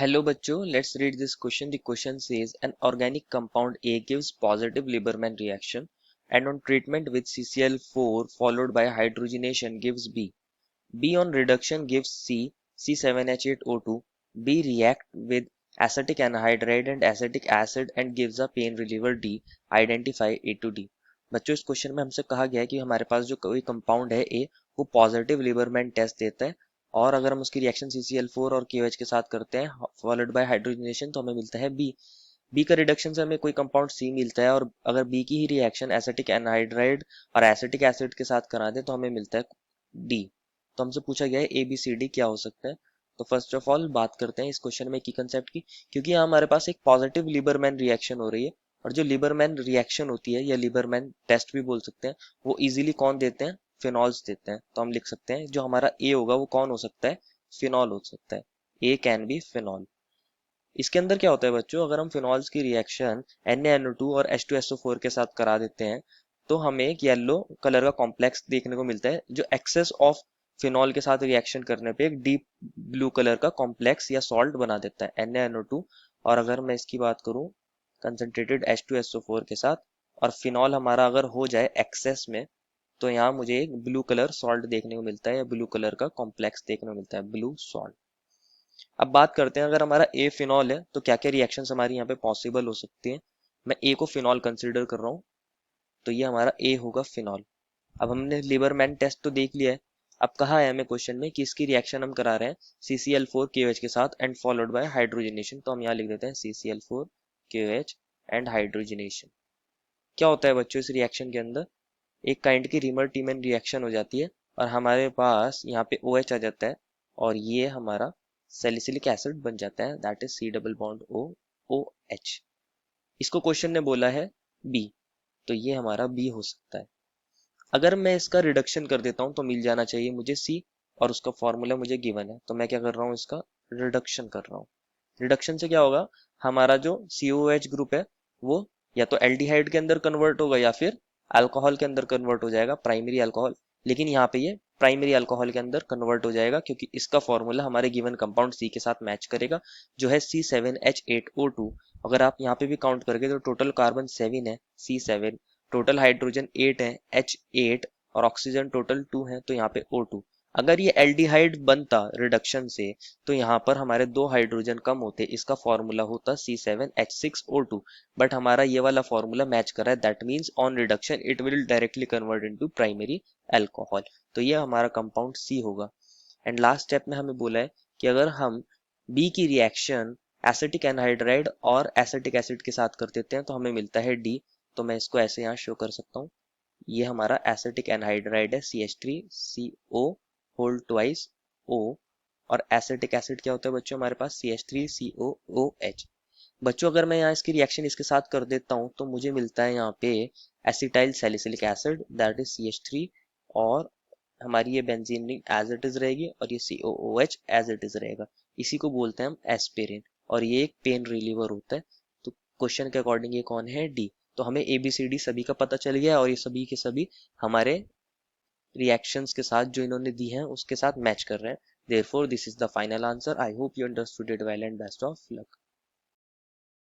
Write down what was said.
Hello बच्चों, let's read this question. The question says an organic compound A gives positive Lieberman reaction and on treatment with CCl4 followed by hydrogenation gives B. B on reduction gives C, C7H8O2. B react with acetic anhydride and acetic acid and gives a pain reliever D. Identify A to D. बच्चों इस question में हमसे कहा गया है कि हमारे पास जो कोई कंपाउंड है A वो पॉजिटिव लिबरमैन टेस्ट देता है और अगर हम उसकी रिएक्शन CCl4 और KOH के साथ करते हैं फॉलोड बाय हाइड्रोजनेशन तो हमें मिलता है बी का रिडक्शन से हमें कोई कंपाउंड सी मिलता है और अगर बी की ही रिएक्शन एसिटिक एनहाइड्राइड और एसिटिक एसिड के साथ करा दे तो हमें मिलता है डी। तो हमसे पूछा गया है ABCD क्या हो सकता है। तो फर्स्ट ऑफ ऑल बात करते हैं इस क्वेश्चन में की कंसेप्ट की, क्योंकि यहाँ हमारे पास एक पॉजिटिव लिबरमैन रिएक्शन हो रही है और जो लिबरमैन रिएक्शन होती है या लिबरमैन टेस्ट भी बोल सकते हैं वो इजीली कौन देते हैं, फिनॉल्स देते हैं। तो हम लिख सकते हैं जो हमारा ए होगा वो कौन हो सकता है, फिनॉल हो सकता है। ए कैन बी फिनॉल। इसके अंदर क्या होता है बच्चों, अगर हम फिनॉल्स की रिएक्शन NaNO2 और H2SO4 के साथ करा देते हैं तो हमें एक येलो कलर का कॉम्प्लेक्स देखने को मिलता है जो एक्सेस ऑफ फिनॉल के साथ रिएक्शन करने पे एक डीप ब्लू कलर का कॉम्प्लेक्स या सॉल्ट बना देता है NaNO2। और अगर मैं इसकी बात करूं कंसंट्रेटेड H2SO4 के साथ और फिनॉल हमारा अगर हो जाए एक्सेस में तो यहाँ मुझे एक ब्लू कलर सॉल्ट देखने को मिलता है या ब्लू कलर का कॉम्प्लेक्स देखने को मिलता है, ब्लू सॉल्ट। अब बात करते हैं अगर हमारा ए फिनॉल है तो क्या क्या रिएक्शंस हमारी यहाँ पे पॉसिबल हो सकती हैं। मैं ए को फिनॉल कंसीडर कर रहा हूँ तो ये हमारा ए होगा फिनॉल। अब हमने लिबरमैन टेस्ट तो देख लिया है। अब कहा है हमें क्वेश्चन में कि इसकी रिएक्शन हम करा रहे हैं CCl4 KOH के साथ एंड फॉलोड बाय हाइड्रोजनेशन। तो हम यहाँ लिख देते हैं CCl4 KOH एंड हाइड्रोजनेशन। क्या होता है बच्चों इस रिएक्शन के अंदर, एक काइंड की रीमर टीमन रिएक्शन हो जाती है और हमारे पास यहाँ पे OH आ जाता है और ये हमारा सैलिसिलिक एसिड बन जाता है, that is C double bond O OH। इसको क्वेश्चन ने बोला है B, तो ये हमारा B हो सकता है। अगर मैं इसका रिडक्शन कर देता हूँ तो मिल जाना चाहिए मुझे C और उसका फॉर्मूला मुझे गिवन है, तो मैं क्या कर रहा हूँ इसका रिडक्शन कर रहा हूँ। रिडक्शन से क्या होगा, हमारा जो COOH ग्रुप है वो या तो एल्डिहाइड के अंदर कन्वर्ट होगा या फिर अल्कोहल के अंदर कन्वर्ट हो जाएगा, प्राइमरी अल्कोहल। लेकिन यहाँ पे ये प्राइमरी अल्कोहल के अंदर कन्वर्ट हो जाएगा क्योंकि इसका फॉर्मूला हमारे गिवन कंपाउंड C के साथ मैच करेगा जो है C7H8O2। अगर आप यहाँ पे भी काउंट करके तो टोटल कार्बन 7 है C7, टोटल हाइड्रोजन 8 है H8 और ऑक्सीजन टोटल 2 है तो यहाँ पे O2। अगर ये एल्डिहाइड बनता रिडक्शन से तो यहाँ पर हमारे 2 हाइड्रोजन कम होते, इसका फॉर्मूला होता C7H6O2। बट हमारा ये वाला फॉर्मूला मैच कर रहा है, that means on reduction it will directly convert into primary alcohol. तो ये हमारा कंपाउंड C होगा। एंड लास्ट स्टेप में हमें बोला है कि अगर हम B की रिएक्शन एसिटिक एनहाइड्राइड और एसिटिक एसिड के साथ कर देते हैं तो हमें मिलता है D। तो मैं इसको ऐसे यहाँ शो कर सकता हूँ, ये हमारा एसिटिक एनहाइड्राइड है CH3CO होल ट्वाइस O। और एसिटिक एसिड क्या होता है बच्चों हमारे पास CH3COOH। बच्चों अगर मैं यहाँ इसकी रिएक्शन इसके साथ कर देता हूँ तो मुझे मिलता है यहाँ पे acetyl salicylic acid that is CH3 और हमारी ये benzene ring as it is रहेगी और ये COOH एज इट इज रहेगा। इसी को बोलते हैं हम एस्पिरिन और ये एक पेन रिलीवर होता है। तो क्वेश्चन के अकॉर्डिंग ये कौन है, डी। तो हमें ABCD सभी का पता चल गया और ये सभी के सभी हमारे रिएक्शंस के साथ जो इन्होंने दी हैं उसके साथ मैच कर रहे हैं। Therefore this is the final answer. I hope you understood it well and best of luck.